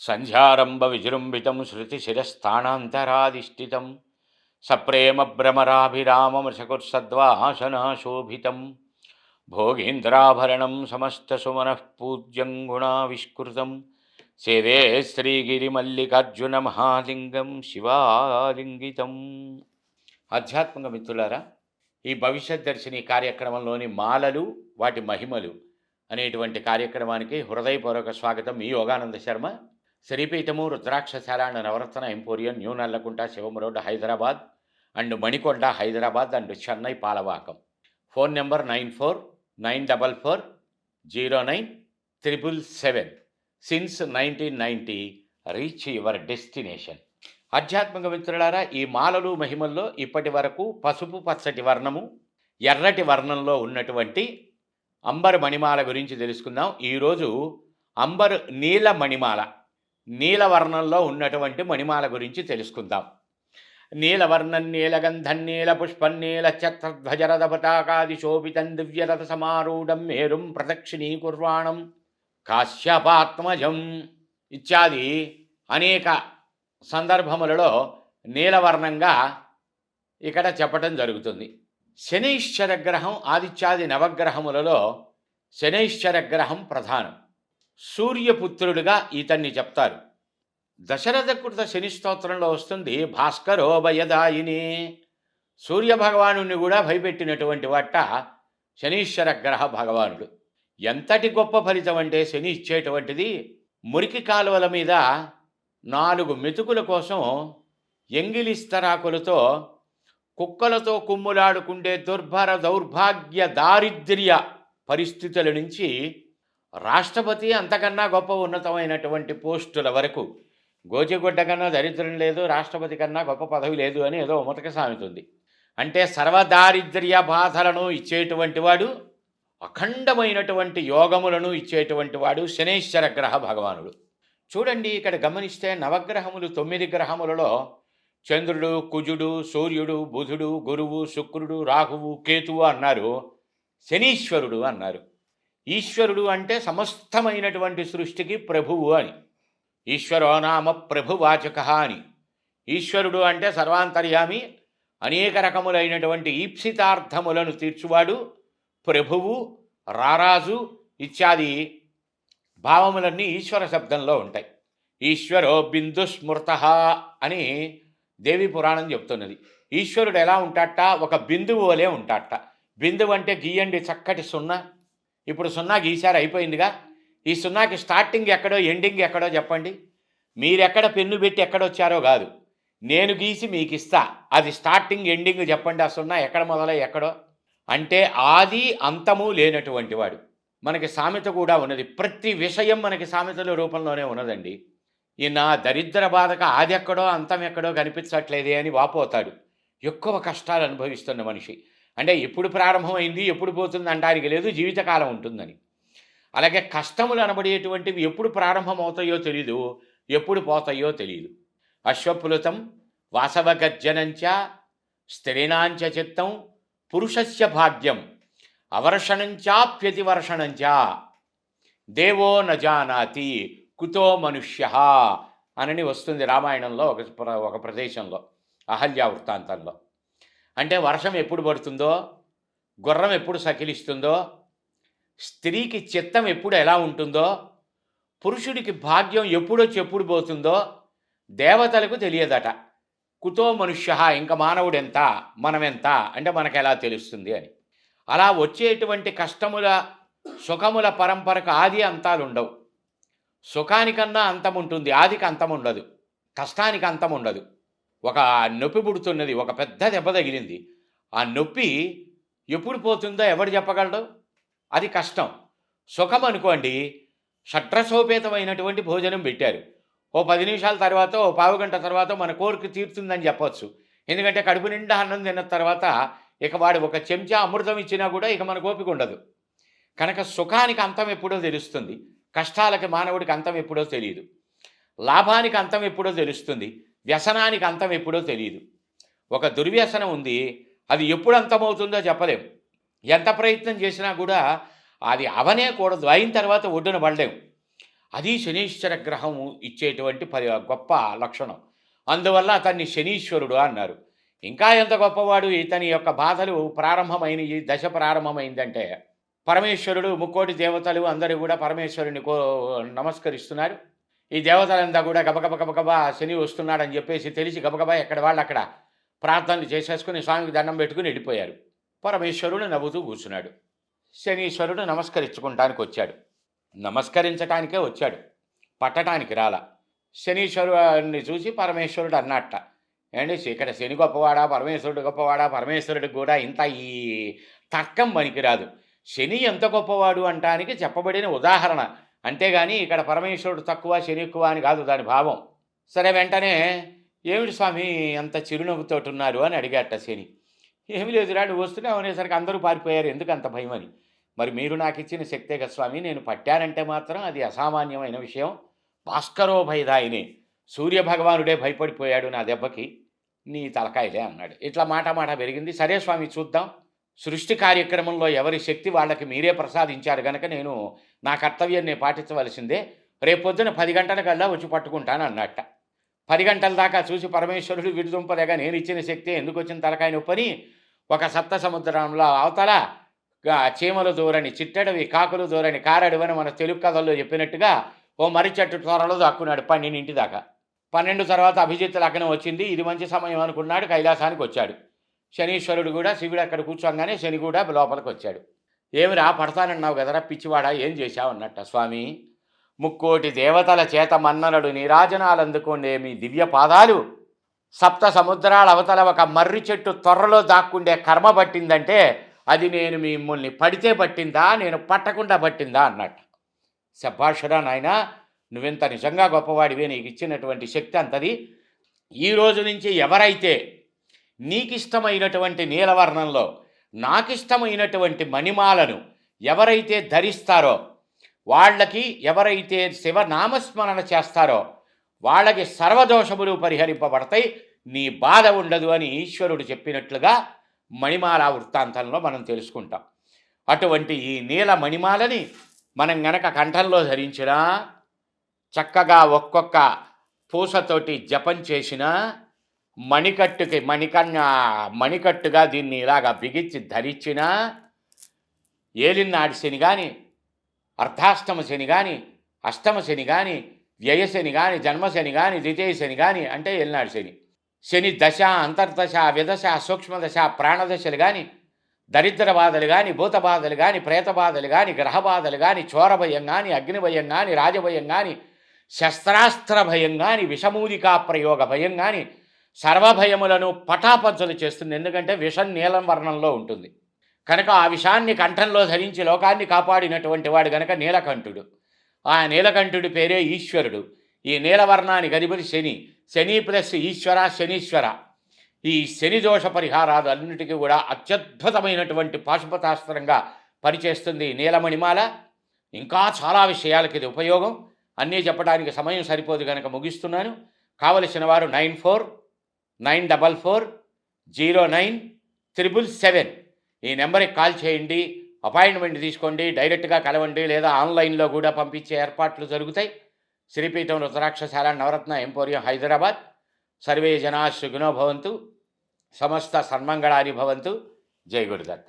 సంధ్యారంభ విజృంభితం శృతిశిరస్థానాంతరాధిష్ఠితం సప్రేమభ్రమరాభిరామమశకుర్సద్వాసనాశోభితం భోగీంద్రాభరణం సమస్తసుమనఃపూజ్యం గుణావిష్కృతం సేవే శ్రీగిరిమల్లికార్జున మహాలింగం శివాలింగితం. ఆధ్యాత్మిక మిత్రులారా, ఈ భవిష్యత్ దర్శిని కార్యక్రమంలోని మాలలు వాటి మహిమలు అనేటువంటి కార్యక్రమానికి హృదయపూర్వక స్వాగతం. మీ యోగానంద శర్మ. శ్రీపీఠము రుద్రాక్షశాల and Navaratna emporium, new Nallakunta, Shivam road, Hyderabad and Manikonda, Hyderabad and Chennai, Palavakkam. Phone number 9494409777. Since 1990 reach your destination. ఆధ్యాత్మిక మిత్రులారా, ఈ మాలలు మహిమల్లో ఇప్పటి వరకు పసుపు పచ్చటి వర్ణము, ఎర్రటి వర్ణంలో ఉన్నటువంటి అంబర్ మణిమాల గురించి తెలుసుకుందాం. ఈరోజు అంబర్ నీల మణిమాల, నీలవర్ణంలో ఉన్నటువంటి మణిమాల గురించి తెలుసుకుందాం. నీలవర్ణం నీలగంధం నీల పుష్పం నీల ఛత్రధ్వజరథ పతాకాది శోభితం దివ్యరథ సమారూఢం మేరుం ప్రదక్షిణీకుర్వాణం కాశ్యపాత్మజం ఇత్యాది అనేక సందర్భములలో నీలవర్ణంగా ఇక్కడ చెప్పటం జరుగుతుంది. శనైశ్చర గ్రహం ఆదిత్యాది నవగ్రహములలో శనైశ్చర గ్రహం ప్రధానం. సూర్యపుత్రుడిగా ఇతన్ని చెప్తారు. దశరథకృత శని స్తోత్రంలో వస్తుంది, భాస్కరోభయదాయిని. సూర్యభగవాను కూడా భయపెట్టినటువంటి వాట శనీశ్వర గ్రహ భగవానుడు. ఎంతటి గొప్ప ఫలితం అంటే శని ఇచ్చేటువంటిది, మురికి కాలువల మీద 4 మెతుకుల కోసం ఎంగిలిస్తరాకులతో కుక్కలతో కుమ్ములాడుకుండే దుర్భర దౌర్భాగ్య దారిద్ర్య పరిస్థితుల నుంచి రాష్ట్రపతి అంతకన్నా గొప్ప ఉన్నతమైనటువంటి పోస్టుల వరకు, గోచిగుడ్డ కన్నా దరిద్రం లేదు, రాష్ట్రపతి కన్నా గొప్ప పదవి లేదు అని ఏదో ఉమతక సామెత ఉంది. అంటే సర్వదారిద్ర్య బాధలను ఇచ్చేటువంటి వాడు, అఖండమైనటువంటి యోగములను ఇచ్చేటువంటి వాడు శనైశ్వర గ్రహ భగవానుడు. చూడండి, ఇక్కడ గమనిస్తే నవగ్రహములు 9 గ్రహములలో చంద్రుడు, కుజుడు, సూర్యుడు, బుధుడు, గురువు, శుక్రుడు, రాహువు, కేతువు అన్నారు. శనీశ్వరుడు అన్నారు. ఈశ్వరుడు అంటే సమస్తమైనటువంటి సృష్టికి ప్రభువు అని. ఈశ్వరో నామ ప్రభువాచక అని. ఈశ్వరుడు అంటే సర్వాంతర్యామి, అనేక రకములైనటువంటి ఈప్సితార్థములను తీర్చువాడు, ప్రభువు, రారాజు ఇత్యాది భావములన్నీ ఈశ్వర శబ్దంలో ఉంటాయి. ఈశ్వరో బిందు స్మృత అని దేవి పురాణం చెప్తున్నది. ఈశ్వరుడు ఎలా ఉంటాట? ఒక బిందువు వలె ఉంటాట. బిందువు అంటే గీయండి చక్కటి సున్నా. ఇప్పుడు సున్నా గీశారు, అయిపోయిందిగా. ఈ సున్నాకి స్టార్టింగ్ ఎక్కడో ఎండింగ్ ఎక్కడో చెప్పండి. మీరెక్కడ పెన్ను పెట్టి ఎక్కడొచ్చారో కాదు, నేను గీసి మీకు ఇస్తా, అది స్టార్టింగ్ ఎండింగ్ చెప్పండి. ఆ సున్నా ఎక్కడ మొదలై ఎక్కడో. అంటే ఆది అంతము లేనటువంటి వాడు. మనకి సామెత కూడా ఉన్నది. ప్రతి విషయం మనకి సామెతల రూపంలోనే ఉన్నదండి. ఈయన దరిద్ర బాధక ఆది ఎక్కడో అంతం ఎక్కడో కనిపించట్లేదే అని వాపోతాడు. ఎక్కువ కష్టాలు అనుభవిస్తున్న మనిషి. అంటే ఎప్పుడు ప్రారంభమైంది ఎప్పుడు పోతుంది అంటానికి లేదు, జీవితకాలం ఉంటుందని. అలాగే కష్టములు అనబడేటువంటివి ఎప్పుడు ప్రారంభమవుతాయో తెలీదు, ఎప్పుడు పోతాయో తెలియదు. అశ్వప్లుతం వాసవగర్జనంచ స్త్రీణాంచ చిత్తం పురుషస్య భాగ్యం అవర్షణంచాప్యతివర్షణంచ దేవో నజానాతి కుతో మనుష్య అని వస్తుంది రామాయణంలో ఒక ప్రదేశంలో, అహల్య వృత్తాంతంలో. అంటే వర్షం ఎప్పుడు పడుతుందో, గుర్రం ఎప్పుడు సకిలిస్తుందో, స్త్రీకి చిత్తం ఎప్పుడు ఎలా ఉంటుందో, పురుషుడికి భాగ్యం ఎప్పుడొచ్చి ఎప్పుడు పోతుందో దేవతలకు తెలియదట. కుతో మనుష్య, ఇంకా మానవుడెంత మనమెంత అంటే మనకు ఎలా తెలుస్తుంది అని. అలా వచ్చేటువంటి కష్టముల సుఖముల పరంపరకు ఆది అంతాలు ఉండవు. సుఖానికన్నా అంతం ఉంటుంది, ఆదికి అంతం ఉండదు. కష్టానికి అంతం ఉండదు. ఒక నొప్పి పుడుతున్నది, ఒక పెద్ద దెబ్బ తగిలింది. ఆ నొప్పి ఎప్పుడు పోతుందో ఎవడు చెప్పగలడు? అది కష్టం. సుఖం అనుకోండి, షడ్రసోపేతమైనటువంటి భోజనం పెట్టారు. ఓ 10 నిమిషాల తర్వాత, ఓ పావు గంట తర్వాత మన కోరిక తీరుతుందని చెప్పొచ్చు. ఎందుకంటే కడుపు నిండా అన్నం తిన్న తర్వాత ఇక వాడు ఒక చెంచా అమృతం ఇచ్చినా కూడా ఇక మన ఓపిక ఉండదు. కనుక సుఖానికి అంతం ఎప్పుడో తెలుస్తుంది, కష్టాలకి మానవుడికి అంతం ఎప్పుడో తెలియదు. లాభానికి అంతం ఎప్పుడో తెలుస్తుంది, వ్యసనానికి అంతం ఎప్పుడో తెలియదు. ఒక దుర్వ్యసనం ఉంది, అది ఎప్పుడు అంతమవుతుందో చెప్పలేము. ఎంత ప్రయత్నం చేసినా కూడా అది అవనే కూడదు, అయిన తర్వాత ఒడ్డున పడలేము. అది శనీశ్వర గ్రహం ఇచ్చేటువంటి గొప్ప లక్షణం. అందువల్ల అతన్ని శనీశ్వరుడు అన్నారు. ఇంకా ఎంత గొప్పవాడు, ఇతని యొక్క బాధలు ప్రారంభమైనయి, దశ ప్రారంభమైందంటే పరమేశ్వరుడు, ముక్కోటి దేవతలు అందరూ కూడా పరమేశ్వరుని నమస్కరిస్తున్నారు. ఈ దేవతలంతా కూడా గబగబ గబగబా శని వస్తున్నాడని చెప్పేసి తెలిసి గబగబా ఎక్కడ వాళ్ళు అక్కడ ప్రార్థనలు చేసేసుకుని స్వామికి దండం పెట్టుకుని వెళ్ళిపోయారు. పరమేశ్వరుడు నవ్వుతూ కూర్చున్నాడు. శనీశ్వరుడు నమస్కరించుకుంటానికి వచ్చాడు. నమస్కరించటానికే వచ్చాడు, పట్టడానికి రాల. శనీశ్వరుడిని చూసి పరమేశ్వరుడు అన్నట్ట, ఏండి ఇక్కడ శని గొప్పవాడా పరమేశ్వరుడు గొప్పవాడా, పరమేశ్వరుడికి కూడా ఇంత ఈ తర్కం పనికిరాదు. శని ఎంత గొప్పవాడు అంటానికి చెప్పబడిన ఉదాహరణ, అంతేగాని ఇక్కడ పరమేశ్వరుడు తక్కువ శని ఎక్కువ అని కాదు దాని భావం. సరే, వెంటనే ఏమిటి స్వామి అంత చిరునవ్వుతోటి ఉన్నారు అని అడిగాట శని. ఏమి లేదురా, నువ్వు వస్తున్నావు అనేసరికి అందరూ పారిపోయారు, ఎందుకు అంత భయం అని. మరి మీరు నాకు ఇచ్చిన శక్తే కదా స్వామి, నేను పట్టానంటే మాత్రం అది అసామాన్యమైన విషయం. భాస్కరో భయదాయిని, సూర్యభగవానుడే భయపడిపోయాడు నా దెబ్బకి, నీ తలకాయలే అన్నాడు. ఇట్లా మాట పెరిగింది. సరే స్వామి చూద్దాం, సృష్టి కార్యక్రమంలో ఎవరి శక్తి వాళ్ళకి మీరే ప్రసాదించారు కనుక నేను నా కర్తవ్యాన్ని పాటించవలసిందే, రేపొద్దున 10 గంటలకల్లా వచ్చి పట్టుకుంటాను అన్నట్ట. 10 గంటల దాకా చూసి పరమేశ్వరుడు విడుదుంపలేగా నేను ఇచ్చిన శక్తి ఎందుకు వచ్చిన తలకాయ నొప్పని ఒక సప్త సముద్రంలో అవతల చీమలు దూరని చిట్టడవి, కాకులు దూరని కారడవని మన తెలుగు కథల్లో చెప్పినట్టుగా ఓ మర్రి చెట్టు త్వరలో దాక్కున్నాడు 12 దాకా. 12 తర్వాత అభిజిత్ లగ్నం వచ్చింది. ఇది మంచి సమయం అనుకున్నాడు, కైలాసానికి వచ్చాడు. శనీశ్వరుడు కూడా శివుడు అక్కడ కూర్చోగానే శని కూడా లోపలికి వచ్చాడు. ఏమిరా పడతానన్నావు కదరా పిచ్చివాడా, ఏం చేశావు అన్నట్ట. స్వామి, ముక్కోటి దేవతల చేత మన్ననడు నీరాజనాలందుకోండే మీ దివ్య పాదాలు సప్త సముద్రాల అవతల ఒక మర్రి చెట్టు త్వరలో దాక్కుండే కర్మ పట్టిందంటే అది నేను మిమ్మల్ని పడితే పట్టిందా, నేను పట్టకుండా పట్టిందా అన్నట్టు. శభాషురా నాయనా, నువ్వెంత నిజంగా గొప్పవాడివే, నీకు ఇచ్చినటువంటి శక్తి అంతది. ఈ రోజు నుంచి ఎవరైతే నీకిష్టమైనటువంటి నీలవర్ణంలో నాకిష్టమైనటువంటి మణిమాలను ఎవరైతే ధరిస్తారో వాళ్ళకి, ఎవరైతే శివనామస్మరణ చేస్తారో వాళ్ళకి సర్వదోషములు పరిహరింపబడతాయి, నీ బాధ ఉండదు అని ఈశ్వరుడు చెప్పినట్లుగా మణిమాల వృత్తాంతంలో మనం తెలుసుకుంటాం. అటువంటి ఈ నీల మణిమాలని మనం గనక కంఠంలో ధరించినా, చక్కగా ఒక్కొక్క పూసతోటి జపం చేసినా, మణికట్టుగా దీన్ని ఇలాగా బిగించి ధరించినా, ఏలినాడి శని కానీ, అర్ధాష్టమ శని కానీ, అష్టమ శని కానీ, వ్యయశని కానీ, జన్మశని కానీ, ద్వితీయ శని కానీ, అంటే ఏలినాడు శని, శని దశ, అంతర్దశ, విదశ, సూక్ష్మదశ, ప్రాణదశలు కానీ, దరిద్ర బాధలు కానీ, భూత బాధలు కానీ, ప్రేత బాధలు కానీ, గ్రహ బాధలు కానీ, చోర భయం కానీ, అగ్ని భయం కానీ, రాజభయం కానీ, శస్త్రాస్త్ర భయం కానీ, విషమూలికా ప్రయోగ భయం కానీ, సర్వభయములను పటాపంచలు చేస్తుంది. ఎందుకంటే విషం నీలం వర్ణంలో ఉంటుంది కనుక ఆ విషాన్ని కంఠంలో ధరించి లోకాన్ని కాపాడినటువంటి వాడు కనుక నీలకంఠుడు. ఆ నీలకంఠుడి పేరే ఈశ్వరుడు. ఈ నీలవర్ణాన్ని గదిబడి శని, శని ప్లస్ ఈశ్వర, శనీశ్వర. ఈ శని దోష పరిహారాలు అన్నిటికీ కూడా అత్యద్భుతమైనటువంటి పాశుపతాస్త్రంగా పనిచేస్తుంది నీలమణిమాల. ఇంకా చాలా విషయాలకి ఇది ఉపయోగం. అన్నీ చెప్పడానికి సమయం సరిపోదు కనుక ముగిస్తున్నాను. కావలసిన వారు 94940977 ఈ నెంబర్కి కాల్ చేయండి, అపాయింట్మెంట్ తీసుకోండి, డైరెక్ట్గా కలవండి, లేదా ఆన్లైన్లో కూడా పంపించే ఏర్పాట్లు జరుగుతాయి. శ్రీపీఠం రుద్రాక్షశాల నవరత్న ఎంపోరియం హైదరాబాద్. సర్వే జనా సుఖినో భవంతు, సమస్త సన్మంగళాని భవంతు. జై గురుదత్త.